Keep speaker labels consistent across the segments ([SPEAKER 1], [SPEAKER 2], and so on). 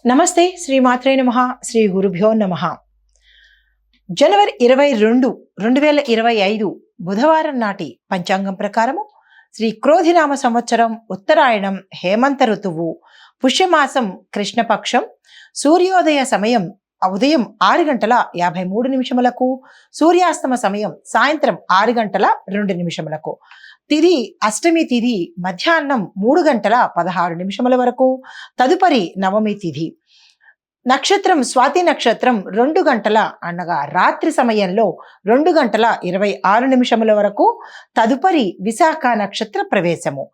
[SPEAKER 1] నమస్తే శ్రీమాత్రే నమః శ్రీ గురుభ్యో నమః. జనవరి 22, 2025 బుధవారం నాటి పంచాంగం ప్రకారము శ్రీ క్రోధినామ సంవత్సరం ఉత్తరాయణం హేమంత ఋతువు పుష్యమాసం కృష్ణపక్షం సూర్యోదయ సమయం ఉదయం 6:53 సూర్యాస్తమ సమయం సాయంత్రం 6:02 తిథి అష్టమి తిథి మధ్యాహ్నం 3:16 వరకు. తదుపరి నవమి తిథి. నక్షత్రం స్వాతి నక్షత్రం 2 గంటల అనగా రాత్రి సమయంలో 2:26 వరకు. తదుపరి విశాఖ నక్షత్ర ప్రవేశము.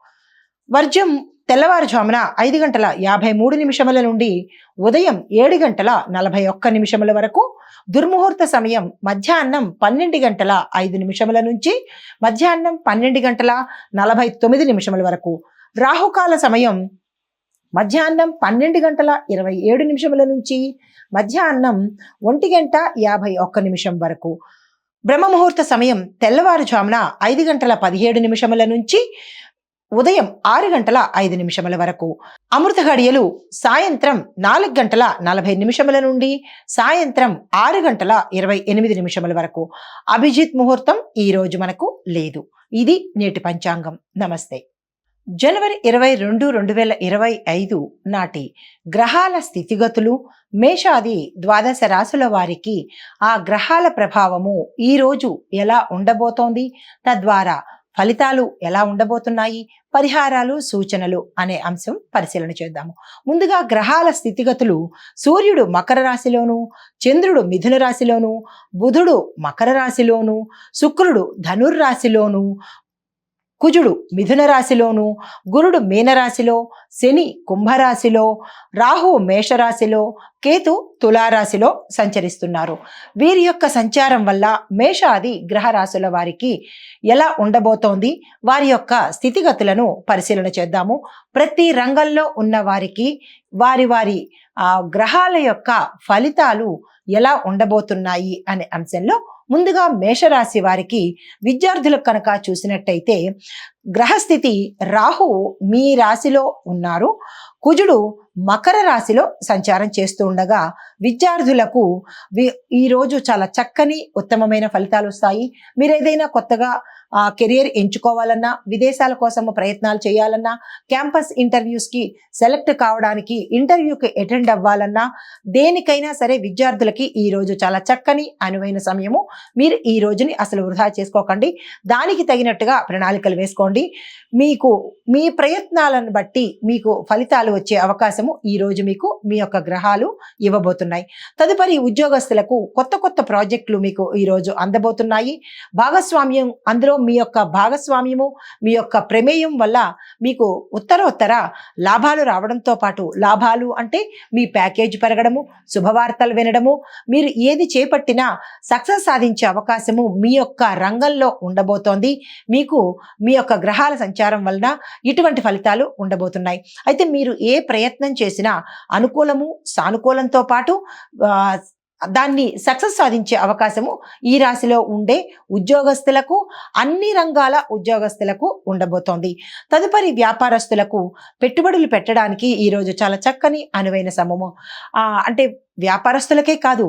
[SPEAKER 1] వర్జం తెల్లవారుజామున 5:53 నుండి ఉదయం 7:41 వరకు. దుర్ముహూర్త సమయం మధ్యాహ్నం 12:05 నుంచి మధ్యాహ్నం 12:49 వరకు. రాహుకాల సమయం మధ్యాహ్నం 12:27 నుంచి మధ్యాహ్నం 1:51 వరకు. బ్రహ్మముహూర్త సమయం తెల్లవారుజామున 5:17 నుంచి ఉదయం 6:05 వరకు. అమృత ఘడియలు సాయంత్రం 4:40 నుండి సాయంత్రం 6:28 వరకు. అభిజిత్ ముహూర్తం ఈ రోజు మనకు లేదు. ఇది నేటి పంచాంగం. నమస్తే. జనవరి 22, 2025 నాటి గ్రహాల స్థితిగతులు, మేషాది ద్వాదశ రాశుల వారికి ఆ గ్రహాల ప్రభావము ఈ రోజు ఎలా ఉండబోతోంది, తద్వారా ఫలితాలు ఎలా ఉండబోతున్నాయి, పరిహారాలు, సూచనలు అనే అంశం పరిశీలన చేద్దాము. ముందుగా గ్రహాల స్థితిగతులు. సూర్యుడు మకర రాశిలోను, చంద్రుడు మిథున రాశిలోను, బుధుడు మకర రాశిలోను, శుక్రుడు ధనుర్రాశిలోను, కుజుడు మిథున రాశిలోను, గురుడు మీనరాశిలో, శని కుంభరాశిలో, రాహు మేషరాశిలో, కేతు తులారాశిలో సంచరిస్తున్నారు. వీరి యొక్క సంచారం వల్ల మేషాది గ్రహ రాశుల వారికి ఎలా ఉండబోతోంది, వారి యొక్క స్థితిగతులను పరిశీలన చేద్దాము. ప్రతి రంగంలో ఉన్న వారికి వారి వారి గ్రహాల యొక్క ఫలితాలు ఎలా ఉండబోతున్నాయి అనే అంశంలో ముందుగా మేషరాశి వారికి విద్యార్థులకు కనుక చూసినట్టయితే గ్రహస్థితి రాహు మీ రాశిలో ఉన్నారు, కుజుడు మకర రాశిలో సంచారం చేస్తూ ఉండగా విద్యార్థులకు ఈరోజు చాలా చక్కని ఉత్తమమైన ఫలితాలు వస్తాయి. మీరు ఏదైనా కొత్తగా కెరియర్ ఎంచుకోవాలన్నా, విదేశాల కోసము ప్రయత్నాలు చేయాలన్నా, క్యాంపస్ ఇంటర్వ్యూస్కి సెలెక్ట్ కావడానికి ఇంటర్వ్యూకి అటెండ్ అవ్వాలన్నా, దేనికైనా సరే విద్యార్థులకి ఈరోజు చాలా చక్కని అనువైన సమయము. మీరు ఈ రోజుని అసలు వృధా చేసుకోకండి. దానికి తగినట్టుగా ప్రణాళికలు వేసుకోండి. మీకు మీ ప్రయత్నాలను బట్టి మీకు ఫలితాలు వచ్చే అవకాశము ఈ రోజు మీకు మీ యొక్క గ్రహాలు ఇవ్వబోతున్నాయి. తదుపరి ఉద్యోగస్తులకు కొత్త కొత్త ప్రాజెక్టులు మీకు ఈరోజు అందబోతున్నాయి. భాగస్వామ్యం, అందులో మీ యొక్క భాగస్వామ్యము, మీ యొక్క ప్రమేయం వల్ల మీకు ఉత్తరోత్తర లాభాలు రావడంతో పాటు, లాభాలు అంటే మీ ప్యాకేజ్ పెరగడము, శుభవార్తలు వినడము, మీరు ఏది చేపట్టినా సక్సెస్ సాధించే అవకాశము మీ యొక్క రంగంలో ఉండబోతోంది. మీకు మీ యొక్క గ్రహాల సంచారం వలన ఇటువంటి ఫలితాలు ఉండబోతున్నాయి. అయితే మీరు ఏ ప్రయత్నం చేసినా అనుకూలము, సానుకూలంతో పాటు దాన్ని సక్సెస్ సాధించే అవకాశము ఈ రాశిలో ఉండే ఉద్యోగస్తులకు, అన్ని రంగాల ఉద్యోగస్తులకు ఉండబోతోంది. తదుపరి వ్యాపారస్తులకు పెట్టుబడులు పెట్టడానికి ఈరోజు చాలా చక్కని అనువైన సమయము. అంటే వ్యాపారస్తులకే కాదు,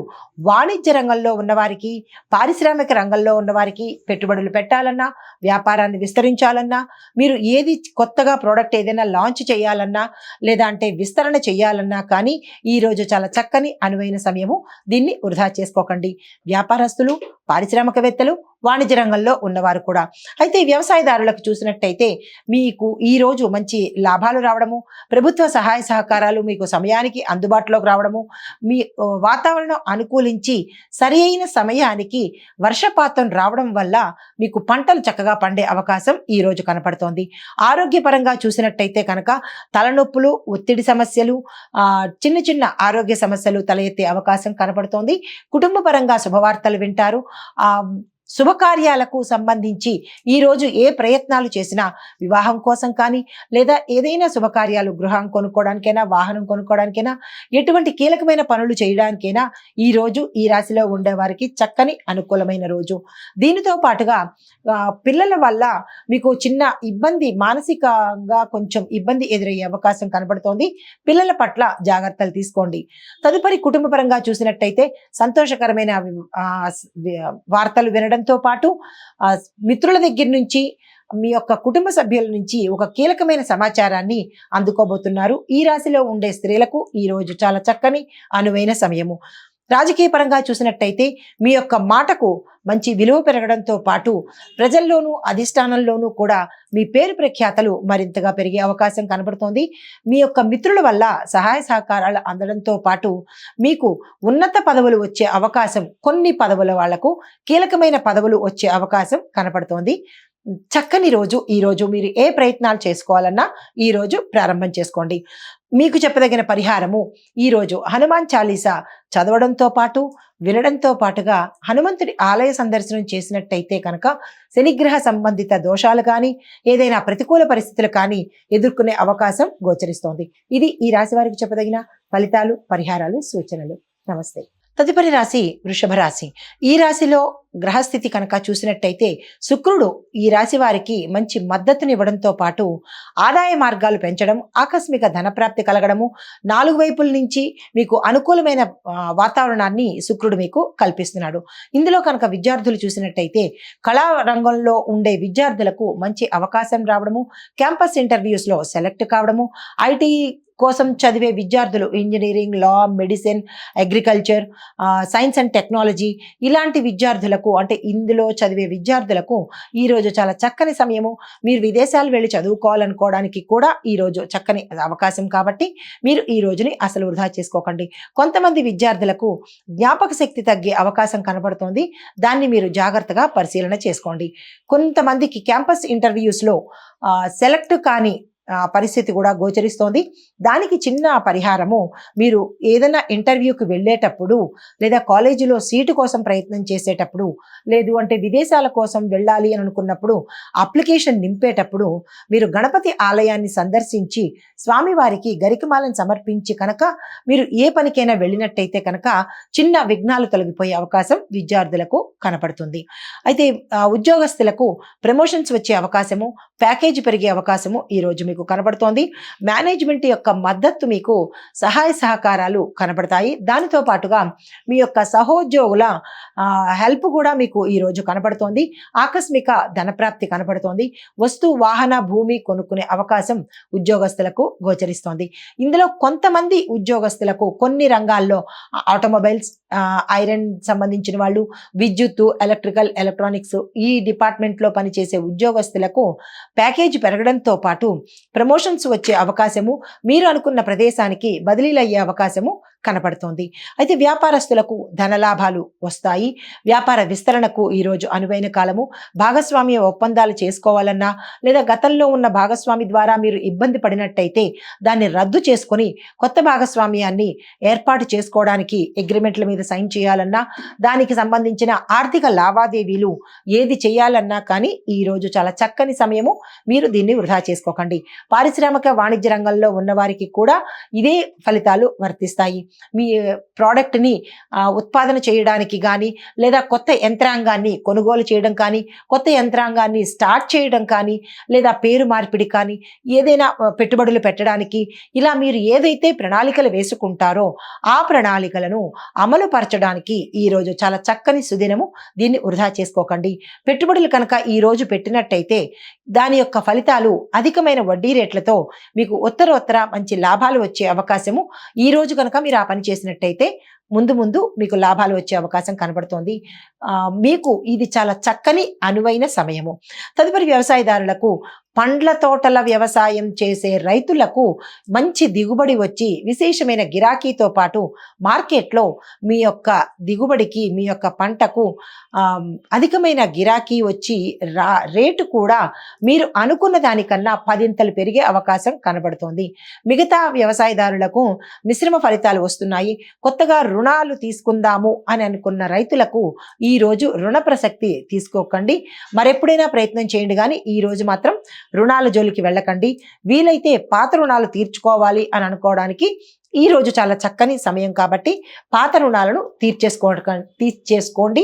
[SPEAKER 1] వాణిజ్య రంగంలో ఉన్నవారికి, పారిశ్రామిక రంగంలో ఉన్నవారికి పెట్టుబడులు పెట్టాలన్నా, వ్యాపారాన్ని విస్తరించాలన్నా, మీరు ఏది కొత్తగా ప్రోడక్ట్ ఏదైనా లాంచ్ చేయాలన్నా, లేదా అంటే విస్తరణ చేయాలన్నా కానీ ఈరోజు చాలా చక్కని అనువైన సమయము. దీన్ని వృధా చేసుకోకండి. వ్యాపారస్తులు, పారిశ్రామికవేత్తలు, వాణిజ్య రంగంలో ఉన్నవారు కూడా. అయితే వ్యవసాయదారులకు చూసినట్టయితే మీకు ఈరోజు మంచి లాభాలు రావడము, ప్రభుత్వ సహాయ సహకారాలు మీకు సమయానికి అందుబాటులోకి రావడము, మీ వాతావరణం అనుకూలించి సరి అయిన సమయానికి వర్షపాతం రావడం వల్ల మీకు పంటలు చక్కగా పండే అవకాశం ఈ రోజు కనపడుతోంది. ఆరోగ్యపరంగా చూసినట్టయితే కనుక తలనొప్పులు, ఒత్తిడి సమస్యలు, చిన్న చిన్న ఆరోగ్య సమస్యలు తల ఎత్తే అవకాశం కనపడుతోంది. కుటుంబ పరంగా శుభవార్తలు వింటారు. శుభకార్యాలకు సంబంధించి ఈరోజు ఏ ప్రయత్నాలు చేసినా వివాహం కోసం కానీ లేదా ఏదైనా శుభకార్యాలు గృహం కొనుక్కోవడానికైనా వాహనం కొనుక్కోవడానికైనా ఎటువంటి కీలకమైన పనులు చేయడానికైనా ఈరోజు ఈ రాశిలో ఉండే వారికి చక్కని అనుకూలమైన రోజు. దీనితో పాటుగా పిల్లల వల్ల మీకు చిన్న ఇబ్బంది, మానసికంగా కొంచెం ఇబ్బంది ఎదురయ్యే అవకాశం కనబడుతోంది. పిల్లల పట్ల జాగ్రత్తలు తీసుకోండి. తదుపరి కుటుంబపరంగా చూసినట్టయితే సంతోషకరమైన వార్తలు వినడంతో పాటు మిత్రుల దగ్గర నుంచి, మీ యొక్క కుటుంబ సభ్యుల నుంచి ఒక కీలకమైన సమాచారాన్ని అందుకోబోతున్నారు. ఈ రాశిలో ఉండే స్త్రీలకు ఈ రోజు చాలా చక్కని అనువైన సమయము. రాజకీయ పరంగా చూసినట్టయితే మీ యొక్క మాటకు మంచి విలువ పెరగడంతో పాటు ప్రజల్లోనూ అధిష్టానంలోనూ కూడా మీ పేరు ప్రఖ్యాతలు మరింతగా పెరిగే అవకాశం కనబడుతోంది. మీ యొక్క మిత్రుల వల్ల సహాయ సహకారాలు అందడంతో పాటు మీకు ఉన్నత పదవులు వచ్చే అవకాశం, కొన్ని పదవుల వాళ్లకు కీలకమైన పదవులు వచ్చే అవకాశం కనపడుతోంది. చక్కని రోజు ఈ రోజు. మీరు ఏ ప్రయత్నాలు చేసుకోవాలన్నా ఈ రోజు ప్రారంభం చేసుకోండి. మీకు చెప్పదగిన పరిహారము ఈరోజు హనుమాన్ చాలీసా చదవడంతో పాటు వినడంతో పాటుగా హనుమంతుడి ఆలయ సందర్శనం చేసినట్టయితే కనుక శనిగ్రహ సంబంధిత దోషాలు కానీ ఏదైనా ప్రతికూల పరిస్థితులు కానీ ఎదుర్కొనే అవకాశం గోచరిస్తోంది. ఇది ఈ రాశి వారికి చెప్పదగిన ఫలితాలు, పరిహారాలు, సూచనలు. నమస్తే. తదుపరి రాశి వృషభ రాశి. ఈ రాశిలో గ్రహస్థితి కనుక చూసినట్టయితే శుక్రుడు ఈ రాశి వారికి మంచి మద్దతునివ్వడంతో పాటు ఆదాయ మార్గాలు పెంచడం, ఆకస్మిక ధనప్రాప్తి కలగడము, 4 వైపుల నుంచి మీకు అనుకూలమైన వాతావరణాన్ని శుక్రుడు మీకు కల్పిస్తున్నాడు. ఇందులో కనుక విద్యార్థులు చూసినట్టయితే కళా రంగంలో ఉండే విద్యార్థులకు మంచి అవకాశం రావడము, క్యాంపస్ ఇంటర్వ్యూస్లో సెలెక్ట్ కావడము, ఐటీ కోసం చదివే విద్యార్థులు engineering, law, medicine, agriculture, science and technology ఇలాంటి విద్యార్థులకు, అంటే ఇందులో చదివే విద్యార్థులకు ఈరోజు చాలా చక్కని సమయము. మీరు విదేశాలు వెళ్ళి చదువుకోవాలనుకోవడానికి కూడా ఈరోజు చక్కని అవకాశం కాబట్టి మీరు ఈ రోజుని అసలు వృధా చేసుకోకండి. కొంతమంది విద్యార్థులకు జ్ఞాపక శక్తి తగ్గే అవకాశం కనబడుతోంది. దాన్ని మీరు జాగ్రత్తగా పరిశీలన చేసుకోండి. కొంతమందికి క్యాంపస్ ఇంటర్వ్యూస్లో సెలెక్ట్ కాని పరిస్థితి కూడా గోచరిస్తోంది. దానికి చిన్న పరిహారము, మీరు ఏదైనా ఇంటర్వ్యూకి వెళ్ళేటప్పుడు లేదా కాలేజీలో సీటు కోసం ప్రయత్నం చేసేటప్పుడు, లేదు అంటే విదేశాల కోసం వెళ్ళాలి అని అనుకున్నప్పుడు అప్లికేషన్ నింపేటప్పుడు మీరు గణపతి ఆలయాన్ని సందర్శించి స్వామివారికి గరికమాలను సమర్పించి కనుక మీరు ఏ పనికైనా వెళ్ళినట్టయితే కనుక చిన్న విఘ్నాలు తొలగిపోయే అవకాశం విద్యార్థులకు కనపడుతుంది. అయితే ఉద్యోగస్తులకు ప్రమోషన్స్ వచ్చే అవకాశము, ప్యాకేజీ పెరిగే అవకాశము ఈరోజు మీకు కనబడుతోంది. మేనేజ్మెంట్ యొక్క మద్దతు మీకు సహాయ సహకారాలు కనబడతాయి. దానితో పాటుగా మీ యొక్క సహోద్యోగుల హెల్ప్ కూడా మీకు ఈరోజు కనబడుతోంది. ఆకస్మిక ధనప్రాప్తి కనబడుతోంది. వస్తు, వాహన, భూమి కొనుక్కునే అవకాశం ఉద్యోగస్తులకు గోచరిస్తోంది. ఇందులో కొంతమంది ఉద్యోగస్తులకు కొన్ని రంగాల్లో ఆటోమొబైల్స్, ఐరన్ సంబంధించిన వాళ్ళు, విద్యుత్తు, ఎలక్ట్రికల్, ఎలక్ట్రానిక్స్ ఈ డిపార్ట్మెంట్లో పనిచేసే ఉద్యోగస్తులకు ప్యాకేజీ పెరగడంతో పాటు ప్రమోషన్స్ వచ్చే అవకాశము, మీరు అనుకున్న ప్రదేశానికి బదిలీలు అయ్యే అవకాశము కనపడుతోంది. అయితే వ్యాపారస్తులకు ధనలాభాలు వస్తాయి. వ్యాపార విస్తరణకు ఈరోజు అనువైన కాలము. భాగస్వామ్య ఒప్పందాలు చేసుకోవాలన్నా లేదా గతంలో ఉన్న భాగస్వామి ద్వారా మీరు ఇబ్బంది పడినట్టయితే దాన్ని రద్దు చేసుకొని కొత్త భాగస్వామ్యాన్ని ఏర్పాటు చేసుకోవడానికి అగ్రిమెంట్ల మీద సైన్ చేయాలన్నా, దానికి సంబంధించిన ఆర్థిక లావాదేవీలు ఏది చేయాలన్నా కానీ ఈరోజు చాలా చక్కని సమయము. మీరు దీన్ని వృధా చేసుకోకండి. పారిశ్రామిక వాణిజ్య రంగంలో ఉన్న వారికి కూడా ఇదే ఫలితాలు వర్తిస్తాయి. మీ ప్రోడక్ట్ని ఉత్పాదన చేయడానికి కానీ లేదా కొత్త యంత్రాంగాన్ని కొనుగోలు చేయడం కానీ, కొత్త యంత్రాంగాన్ని స్టార్ట్ చేయడం కానీ, లేదా పేరు మార్పిడి కానీ, ఏదైనా పెట్టుబడులు పెట్టడానికి, ఇలా మీరు ఏదైతే ప్రణాళికలు వేసుకుంటారో ఆ ప్రణాళికలను అమలు పరచడానికి ఈరోజు చాలా చక్కని సుదినము. దీన్ని వృధా చేసుకోకండి. పెట్టుబడులు కనుక ఈరోజు పెట్టినట్టయితే దాని యొక్క ఫలితాలు అధికమైన వడ్డీ రేట్లతో మీకు ఉత్తరోత్తర మంచి లాభాలు వచ్చే అవకాశము. ఈ రోజు కనుక మీరు ఆ పని చేసినట్టయితే ముందు ముందు మీకు లాభాలు వచ్చే అవకాశం కనబడుతోంది. మీకు ఇది చాలా చక్కని అనువైన సమయము. తదుపరి వ్యవసాయదారులకు, పండ్ల తోటల వ్యవసాయం చేసే రైతులకు మంచి దిగుబడి వచ్చి విశేషమైన గిరాకీతో పాటు మార్కెట్లో మీ యొక్క దిగుబడికి, మీ యొక్క పంటకు అధికమైన గిరాకీ వచ్చి రేటు కూడా మీరు అనుకున్న దానికన్నా 10 పెరిగే అవకాశం కనబడుతోంది. మిగతా వ్యవసాయదారులకు మిశ్రమ ఫలితాలు వస్తున్నాయి. కొత్తగా రుణాలు తీసుకుందాము అని అనుకున్న రైతులకు ఈరోజు రుణ ప్రసక్తి తీసుకోకండి. మరెప్పుడైనా ప్రయత్నం చేయండి, కానీ ఈరోజు మాత్రం రుణాల జోలికి వెళ్ళకండి. వీలైతే పాత రుణాలు తీర్చుకోవాలి అని అనుకోవడానికి ఈ రోజు చాలా చక్కని సమయం కాబట్టి పాత రుణాలను తీర్చేసుకోండి.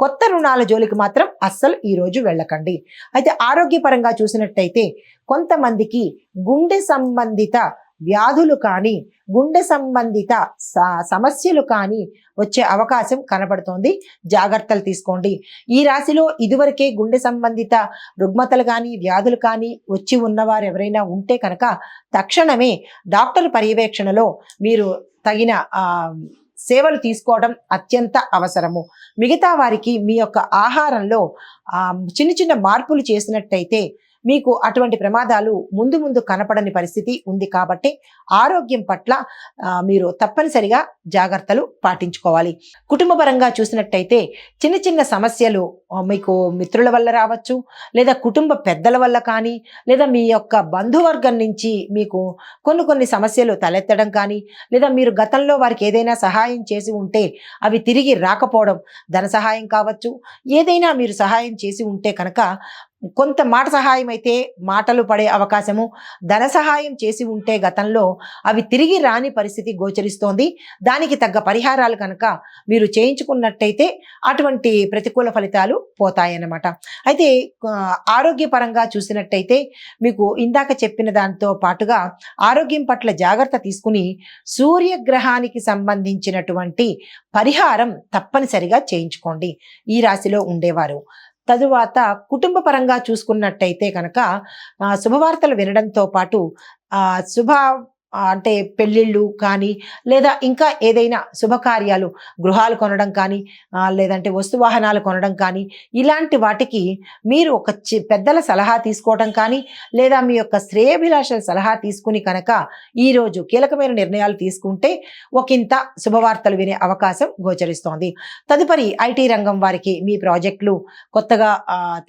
[SPEAKER 1] కొత్త రుణాల జోలికి మాత్రం అస్సలు ఈ రోజు వెళ్ళకండి. అయితే ఆరోగ్యపరంగా చూసినట్టయితే కొంతమందికి గుండె సంబంధిత వ్యాధులు కానీ గుండె సంబంధిత సమస్యలు కానీ వచ్చే అవకాశం కనబడుతోంది. జాగ్రత్తలు తీసుకోండి. ఈ రాశిలో ఇదివరకే గుండె సంబంధిత రుగ్మతలు కానీ వ్యాధులు కానీ వచ్చి ఉన్నవారు ఎవరైనా ఉంటే కనుక తక్షణమే డాక్టర్ పర్యవేక్షణలో మీరు తగిన సేవలు తీసుకోవడం అత్యంత అవసరము. మిగతా వారికి మీ యొక్క ఆహారంలో చిన్న చిన్న మార్పులు చేసినట్టయితే మీకు అటువంటి ప్రమాదాలు ముందు ముందు కనపడని పరిస్థితి ఉంది కాబట్టి ఆరోగ్యం పట్ల మీరు తప్పనిసరిగా జాగ్రత్తలు పాటించుకోవాలి. కుటుంబపరంగా చూసినట్టయితే చిన్న చిన్న సమస్యలు మీకు మిత్రుల వల్ల రావచ్చు, లేదా కుటుంబ పెద్దల వల్ల కానీ, లేదా మీ యొక్క బంధువర్గం నుంచి మీకు కొన్ని సమస్యలు తలెత్తడం కానీ, లేదా మీరు గతంలో వారికి ఏదైనా సహాయం చేసి ఉంటే అవి తిరిగి రాకపోవడం, ధన సహాయం కావచ్చు, ఏదైనా మీరు సహాయం చేసి ఉంటే కనుక కొంత మాట సహాయం అయితే మాటలు పడే అవకాశము, ధన సహాయం చేసి ఉంటే గతంలో అవి తిరిగి రాని పరిస్థితి గోచరిస్తోంది. దానికి తగ్గ పరిహారాలు కనుక మీరు చేయించుకున్నట్టయితే అటువంటి ప్రతికూల ఫలితాలు పోతాయన్నమాట. అయితే ఆరోగ్యపరంగా చూసినట్టయితే మీకు ఇందాక చెప్పిన దాంతో పాటుగా ఆరోగ్యం పట్ల జాగ్రత్త తీసుకుని సూర్యగ్రహానికి సంబంధించినటువంటి పరిహారం తప్పనిసరిగా చేయించుకోండి ఈ రాశిలో ఉండేవారు. తరువాత కుటుంబ పరంగా చూసుకున్నట్టయితే కనుక శుభవార్తలు వినడంతో పాటు అంటే పెళ్ళిళ్ళు కానీ, లేదా ఇంకా ఏదైనా శుభకార్యాలు గృహాలు కొనడం కానీ, లేదంటే వస్తువాహనాలు కొనడం కానీ, ఇలాంటి వాటికి మీరు ఒక పెద్దల సలహా తీసుకోవడం కానీ, లేదా మీ యొక్క శ్రేయభిలాషల సలహా తీసుకుని కనుక ఈరోజు కీలకమైన నిర్ణయాలు తీసుకుంటే ఒకంత శుభవార్తలు వినే అవకాశం గోచరిస్తోంది. తదుపరి ఐటీ రంగం వారికి మీ ప్రాజెక్టులు కొత్తగా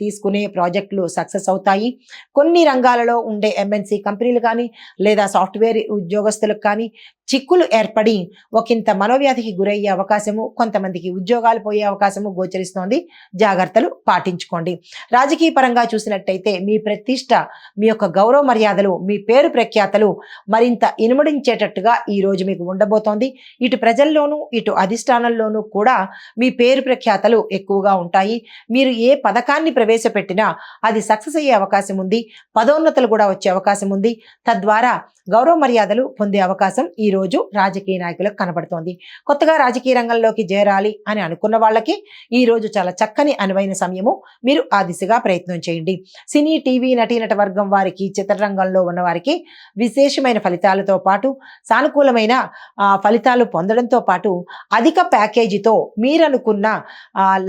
[SPEAKER 1] తీసుకునే ప్రాజెక్టులు సక్సెస్ అవుతాయి. కొన్ని రంగాలలో ఉండే ఎంఎన్సి కంపెనీలు కానీ, లేదా సాఫ్ట్వేర్ ఉద్యోగస్తులకు కానీ చిక్కులు ఏర్పడి ఒకంత మనోవ్యాధికి గురయ్యే అవకాశము, కొంతమందికి ఉద్యోగాలు పోయే అవకాశము గోచరిస్తోంది. జాగ్రత్తలు పాటించుకోండి. రాజకీయ పరంగా చూసినట్టయితే మీ ప్రతిష్ట, మీ యొక్క గౌరవ మర్యాదలు, మీ పేరు ప్రఖ్యాతలు మరింత ఇనుమడించేటట్టుగా ఈ రోజు మీకు ఉండబోతోంది. ఇటు ప్రజల్లోనూ ఇటు అధిష్టానంలోనూ కూడా మీ పేరు ప్రఖ్యాతలు ఎక్కువగా ఉంటాయి. మీరు ఏ పథకాన్ని ప్రవేశపెట్టినా అది సక్సెస్ అయ్యే అవకాశం ఉంది. పదోన్నతులు కూడా వచ్చే అవకాశం ఉంది. తద్వారా గౌరవ మర్యాదలు పొందే అవకాశం ఈ రోజు రాజకీయ నాయకులకు కనబడుతోంది. కొత్తగా రాజకీయ రంగంలోకి చేరాలి అని అనుకున్న వాళ్ళకి ఈ రోజు చాలా చక్కని అనువైన సమయము. మీరు ఆ దిశగా ప్రయత్నం చేయండి. సినీ, టీవీ నటీనట వర్గం వారికి, చిత్రరంగంలో ఉన్న వారికి విశేషమైన ఫలితాలతో పాటు సానుకూలమైన ఫలితాలు పొందడంతో పాటు అధిక ప్యాకేజీతో మీరనుకున్న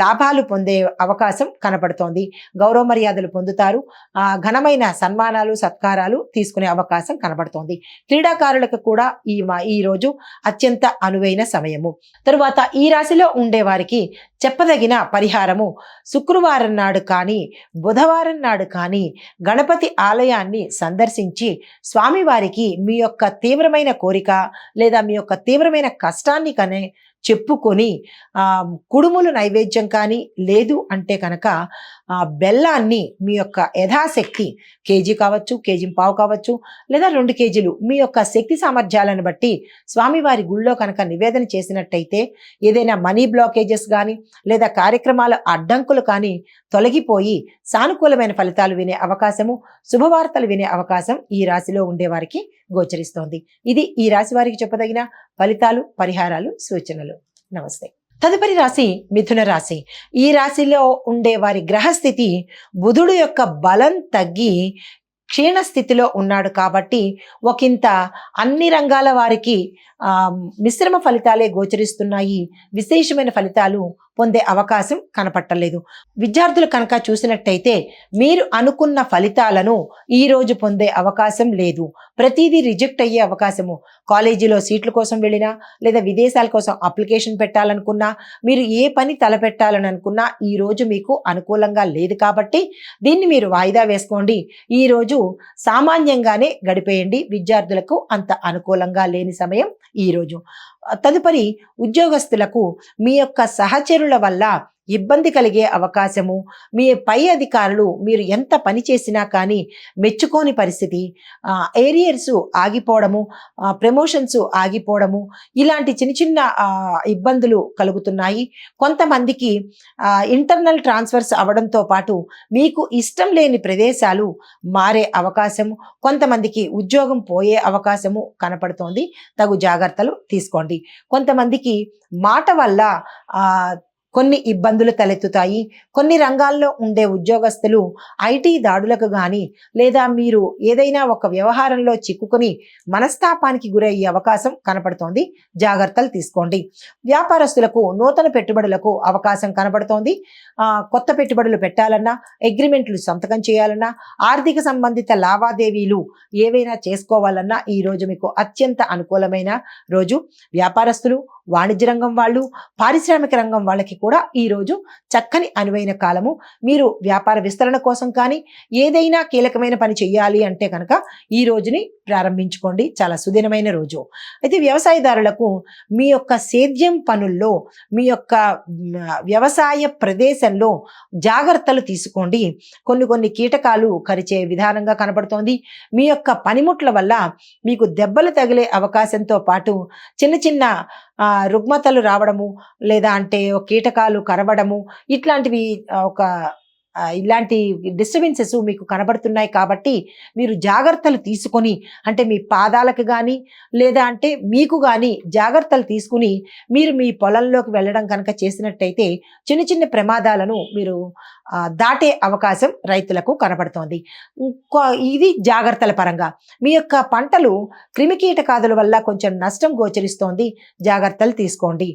[SPEAKER 1] లాభాలు పొందే అవకాశం కనబడుతోంది. గౌరవ మర్యాదలు పొందుతారు. ఘనమైన సన్మానాలు, సత్కారాలు తీసుకునే అవకాశం కనబడుతోంది. క్రీడాకారులకు కూడా ఈ రోజు అత్యంత అనువైన సమయము. తరువాత ఈ రాశిలో ఉండే వారికి చెప్పదగిన పరిహారము, శుక్రవారం నాడు కానీ బుధవారం నాడు కానీ గణపతి ఆలయాన్ని సందర్శించి స్వామివారికి మీ యొక్క తీవ్రమైన కోరిక లేదా మీ యొక్క తీవ్రమైన కష్టాన్ని కానీ చెప్పుకొని కుడుములు నైవేద్యం కానీ, లేదు అంటే కనుక బెల్లాన్ని మీ యొక్క యథాశక్తి కేజీ కావచ్చు, కేజీ పావు కావచ్చు, లేదా 2 కేజీలు మీ యొక్క శక్తి సామర్థ్యాలను బట్టి స్వామివారి గుళ్ళో కనుక నివేదన చేసినట్టయితే ఏదైనా మనీ బ్లాకేజెస్ కానీ, లేదా కార్యక్రమాల అడ్డంకులు కానీ తొలగిపోయి సానుకూలమైన ఫలితాలు వినే అవకాశము, శుభవార్తలు వినే అవకాశం ఈ రాశిలో ఉండే వారికి గోచరిస్తోంది. ఇది ఈ రాశి వారికి చెప్పదగిన ఫలితాలు, పరిహారాలు, సూచనలు. నమస్తే. తదుపరి రాశి మిథున రాశి. ఈ రాశిలో ఉండే వారి గ్రహస్థితి బుధుడు యొక్క బలం తగ్గి క్షీణ స్థితిలో ఉన్నాడు కాబట్టి ఒకంత అన్ని రంగాల వారికి మిశ్రమ ఫలితాలే గోచరిస్తున్నాయి. విశేషమైన ఫలితాలు పొందే అవకాశం కనపట్టలేదు. విద్యార్థులు కనుక చూసినట్టయితే మీరు అనుకున్న ఫలితాలను ఈ రోజు పొందే అవకాశం లేదు. ప్రతిదీ రిజెక్ట్ అయ్యే అవకాశము. కాలేజీలో సీట్ల కోసం వెళ్ళినా, లేదా విదేశాల కోసం అప్లికేషన్ పెట్టాలనుకున్నా, మీరు ఏ పని తలపెట్టాలని అనుకున్నా ఈ రోజు మీకు అనుకూలంగా లేదు కాబట్టి దీన్ని మీరు వాయిదా వేసుకోండి. ఈ రోజు సామాన్యంగానే గడిపేయండి. విద్యార్థులకు అంత అనుకూలంగా లేని సమయం ఈ రోజు. తదుపరి ఉద్యోగస్తులకు మీ యొక్క సహచరుల వల్ల ఇబ్బంది కలిగే అవకాశము, మీ పై అధికారులు మీరు ఎంత పని చేసినా కానీ మెచ్చుకోని పరిస్థితి, ఏరియర్స్ ఆగిపోవడము, ప్రమోషన్స్ ఆగిపోవడము, ఇలాంటి చిన్న చిన్న ఇబ్బందులు కలుగుతున్నాయి. కొంతమందికి ఇంటర్నల్ ట్రాన్స్ఫర్స్ అవ్వడంతో పాటు మీకు ఇష్టం లేని ప్రదేశాలు మారే అవకాశము, కొంతమందికి ఉద్యోగం పోయే అవకాశము కనపడుతోంది. తగు జాగ్రత్తలు తీసుకోండి. కొంతమందికి మాట వల్ల కొన్ని ఇబ్బందులు తలెత్తుతాయి. కొన్ని రంగాల్లో ఉండే ఉద్యోగస్తులు ఐటీ దాడులకు కానీ లేదా మీరు ఏదైనా ఒక వ్యవహారంలో చిక్కుకొని మనస్తాపానికి గురయ్యే అవకాశం కనపడుతోంది. జాగ్రత్తలు తీసుకోండి. వ్యాపారస్తులకు నూతన పెట్టుబడులకు అవకాశం కనపడుతోంది. కొత్త పెట్టుబడులు పెట్టాలన్నా, అగ్రిమెంట్లు సంతకం చేయాలన్నా, ఆర్థిక సంబంధిత లావాదేవీలు ఏవైనా చేసుకోవాలన్నా ఈ రోజు మీకు అత్యంత అనుకూలమైన రోజు. వ్యాపారస్తులు, వాణిజ్య రంగం వాళ్ళు, పారిశ్రామిక రంగం వాళ్ళకి కూడా ఈరోజు చక్కని అనువైన కాలము. మీరు వ్యాపార విస్తరణ కోసం కానీ ఏదైనా కీలకమైన పని చేయాలి అంటే కనుక ఈ రోజుని ప్రారంభించుకోండి. చాలా సుదినమైన రోజు. అయితే వ్యవసాయదారులకు మీ యొక్క సేద్యం పనుల్లో, మీ యొక్క వ్యవసాయ ప్రదేశంలో జాగ్రత్తలు తీసుకోండి. కొన్ని కీటకాలు కరిచే విధానంగా కనబడుతోంది. మీ యొక్క పనిముట్ల వల్ల మీకు దెబ్బలు తగిలే అవకాశంతో పాటు చిన్న చిన్న రుగ్మతలు రావడము, లేదా అంటే కీటకాలు కరవడము, ఇట్లాంటివి ఇలాంటి డిస్టర్బెన్సెస్ మీకు కనబడుతున్నాయి. కాబట్టి మీరు జాగ్రత్తలు తీసుకొని, అంటే మీ పాదాలకు కానీ లేదా అంటే మీకు కానీ జాగ్రత్తలు తీసుకుని మీరు మీ పొలంలోకి వెళ్ళడం కనుక చేసినట్టయితే చిన్న చిన్న ప్రమాదాలను మీరు దాటే అవకాశం రైతులకు కనబడుతోంది. ఇది జాగ్రత్తల పరంగా. మీ యొక్క పంటలు క్రిమికీటకాదుల వల్ల కొంచెం నష్టం గోచరిస్తోంది. జాగ్రత్తలు తీసుకోండి.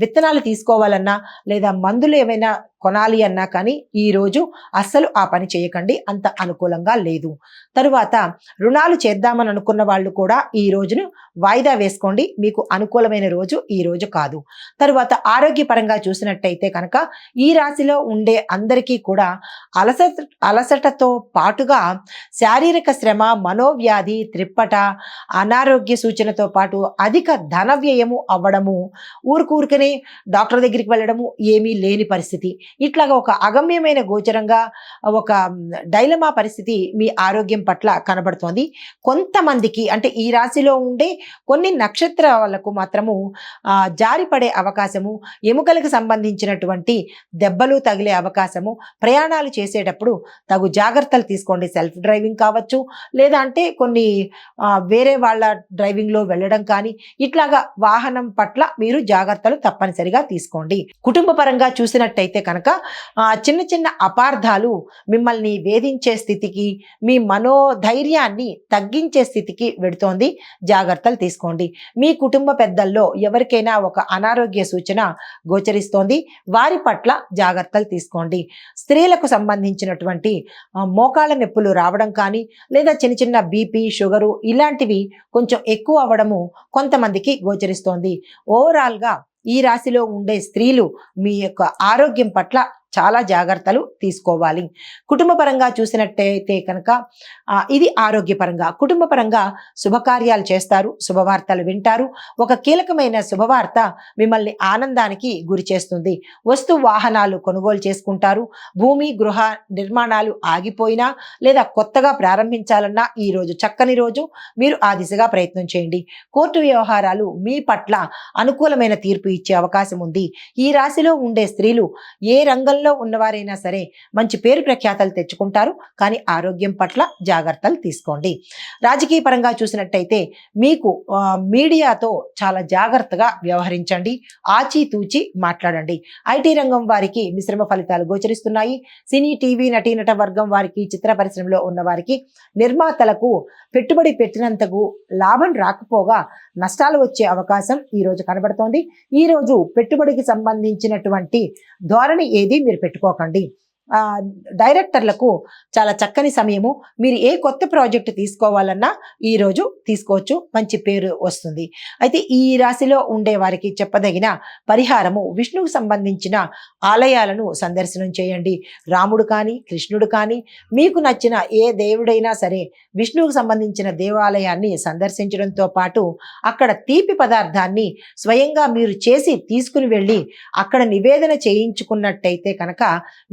[SPEAKER 1] విత్తనాలు తీసుకోవాలన్నా లేదా మందులు ఏమైనా కొనాలి అన్నా కానీ ఈరోజు అస్సలు ఆ పని చేయకండి. అంత అనుకూలంగా లేదు. తరువాత రుణాలు చేద్దామని అనుకున్న వాళ్ళు కూడా ఈ రోజును వాయిదా వేసుకోండి. మీకు అనుకూలమైన రోజు ఈ రోజు కాదు. తరువాత ఆరోగ్యపరంగా చూసినట్టయితే కనుక ఈ రాశిలో ఉండే అందరికీ కూడా అలసటతో పాటుగా శారీరక శ్రమ, మనోవ్యాధి, త్రిప్పట, అనారోగ్య సూచనతో పాటు అధిక ధన వ్యయము అవ్వడము, ఊరికనే డాక్టర్ దగ్గరికి వెళ్ళడము ఏమీ లేని పరిస్థితి, ఇట్లాగా ఒక అగమ్యమైన గోచరంగా ఒక డైలమా పరిస్థితి మీ ఆరోగ్యం పట్ల కనబడుతోంది. కొంతమందికి అంటే ఈ రాశిలో ఉండే కొన్ని నక్షత్రాలకు మాత్రము జారిపడే అవకాశము, ఎముకలకు సంబంధించినటువంటి దెబ్బలు తగిలే అవకాశము, ప్రయాణాలు చేసేటప్పుడు తగు జాగ్రత్తలు తీసుకోండి. సెల్ఫ్ డ్రైవింగ్ కావచ్చు, లేదా అంటే కొన్ని వేరే వాళ్ళ డ్రైవింగ్లో వెళ్ళడం కానీ, ఇట్లాగా వాహనం పట్ల మీరు జాగ్రత్తలు తప్పనిసరిగా తీసుకోండి. కుటుంబ పరంగా చూసినట్టయితే కనుక చిన్న చిన్న అపార్థాలు మిమ్మల్ని వేధించే స్థితికి, మీ మనోధైర్యాన్ని తగ్గించే స్థితికి వెడుతోంది. జాగ్రత్తలు తీసుకోండి. మీ కుటుంబ పెద్దల్లో ఎవరికైనా ఒక అనారోగ్య సూచన గోచరిస్తోంది. వారి పట్ల జాగ్రత్తలు తీసుకోండి. స్త్రీలకు సంబంధించినటువంటి మోకాళ్ళ నొప్పులు రావడం కానీ లేదా చిన్న చిన్న బీపీ, షుగరు ఇలాంటివి కొంచెం ఎక్కువ అవ్వడము కొంతమందికి గోచరిస్తోంది. ఓవరాల్గా ఈ రాశిలో ఉండే స్త్రీలు మీ యొక్క ఆరోగ్యం పట్ల చాలా జాగ్రత్తలు తీసుకోవాలి. కుటుంబ పరంగా చూసినట్టయితే కనుక ఇది ఆరోగ్యపరంగా. కుటుంబ పరంగా శుభకార్యాలు చేస్తారు, శుభవార్తలు వింటారు. ఒక కీలకమైన శుభవార్త మిమ్మల్ని ఆనందానికి గురి చేస్తుంది. వస్తు వాహనాలు కొనుగోలు చేసుకుంటారు. భూమి, గృహ నిర్మాణాలు ఆగిపోయినా లేదా కొత్తగా ప్రారంభించాలన్నా ఈ రోజు చక్కని రోజు. మీరు ఆ దిశగా ప్రయత్నం చేయండి. కోర్టు వ్యవహారాలు మీ పట్ల అనుకూలమైన తీర్పు ఇచ్చే అవకాశం ఉంది. ఈ రాశిలో ఉండే స్త్రీలు ఏ రంగంలో ఉన్నవారైనా సరే మంచి పేరు ప్రఖ్యాతలు తెచ్చుకుంటారు. కానీ ఆరోగ్యం పట్ల జాగ్రత్తలు తీసుకోండి. రాజకీయ పరంగా చూసినట్టయితే మీకు మీడియాతో చాలా జాగ్రత్తగా వ్యవహరించండి. ఆచితూచి మాట్లాడండి. ఐటీ రంగం వారికి మిశ్రమ ఫలితాలు గోచరిస్తున్నాయి. సినీ, టీవీ నటీనట వర్గం వారికి, చిత్ర పరిశ్రమలో ఉన్న వారికి, నిర్మాతలకు పెట్టుబడి పెట్టినంతకు లాభం రాకపోగా నష్టాలు వచ్చే అవకాశం ఈ రోజు కనబడుతోంది. ఈ రోజు పెట్టుబడికి సంబంధించినటువంటి ధోరణి ఏది మీరు పెట్టుకోకండి. డైరెక్టర్లకు చాలా చక్కని సమయము. మీరు ఏ కొత్త ప్రాజెక్టు తీసుకోవాలన్నా ఈరోజు తీసుకోవచ్చు, మంచి పేరు వస్తుంది. అయితే ఈ రాశిలో ఉండే వారికి చెప్పదగిన పరిహారము, విష్ణువుకు సంబంధించిన ఆలయాలను సందర్శనం చేయండి. రాముడు కానీ కృష్ణుడు కానీ మీకు నచ్చిన ఏ దేవుడైనా సరే విష్ణువుకు సంబంధించిన దేవాలయాన్ని సందర్శించడంతో పాటు అక్కడ తీపి పదార్థాన్ని స్వయంగా మీరు చేసి తీసుకుని వెళ్ళి అక్కడ నివేదన చేయించుకున్నట్టయితే కనుక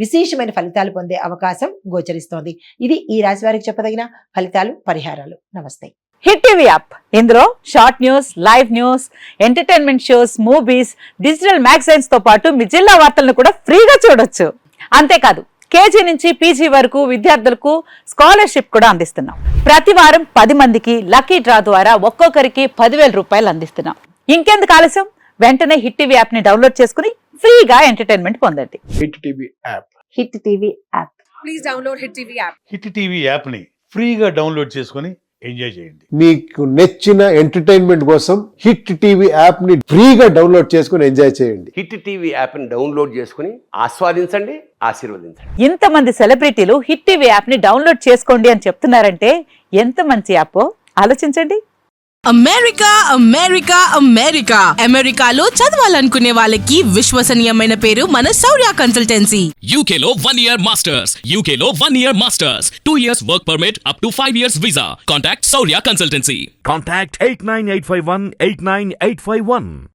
[SPEAKER 1] విశేషమైన ఫలితాలు పొందే అవకాశం గోచరిస్తోంది. ఇది ఈ రాశి వారికి చెప్పదగిన ఫలితాలు, పరిహారాలు. నమస్తే.
[SPEAKER 2] హిట్ టీవీ యాప్, ఇందులో short news, live news, entertainment shows, movies, digital magazines తో పాటు మీ జిల్లా వార్తలను కూడా ఫ్రీగా చూడొచ్చు. అంతేకాదు కేజీ నుంచి పీజీ వరకు విద్యార్థులకు స్కాలర్షిప్ కూడా అందిస్తున్నాం. ప్రతి వారం 10 మందికి లక్కీ డ్రా ద్వారా ఒక్కొక్కరికి 10,000 రూపాయలు అందిస్తున్నాం. ఇంకెందుకు ఆలస్యం, వెంటనే హిట్ టీవీ యాప్ ని డౌన్లోడ్ చేసుకుని ఫ్రీగా ఎంటర్టైన్మెంట్ పొందండి.
[SPEAKER 3] Hit TV app.
[SPEAKER 2] Hit TV app.
[SPEAKER 4] Please download Hit TV app.
[SPEAKER 5] Hit TV యాప్ని ఫ్రీగా డౌన్లోడ్ చేసుకొని ఎంజాయ్ చేయండి.
[SPEAKER 3] మీకు నచ్చిన ఎంటర్టైన్మెంట్ కోసం హిట్ టీవీ యాప్ ని ఫ్రీగా డౌన్లోడ్ చేసుకుని ఎంజాయ్ చేయండి.
[SPEAKER 6] హిట్ టీవీ యాప్ని డౌన్లోడ్ చేసుకుని ఆస్వాదించండి, ఆశీర్వదించండి.
[SPEAKER 2] ఇంతమంది సెలబ్రిటీలు హిట్ టీవీ యాప్ ని డౌన్లోడ్ చేసుకోండి అని చెప్తున్నారంటే ఎంత మంచి యాప్ ఆలోచించండి.
[SPEAKER 7] అమెరికా అమెరికా అమెరికా అమెరికాలో చదవాలనుకునే వాళ్ళకి విశ్వసనీయమైన పేరు మన శౌర్య కన్సల్టెన్సీ.
[SPEAKER 8] UK లో 1 year masters. UK లో 1 year masters. 2 years work permit up to 5 years visa. Contact Saurya Consultancy.
[SPEAKER 9] Contact 89851 89851.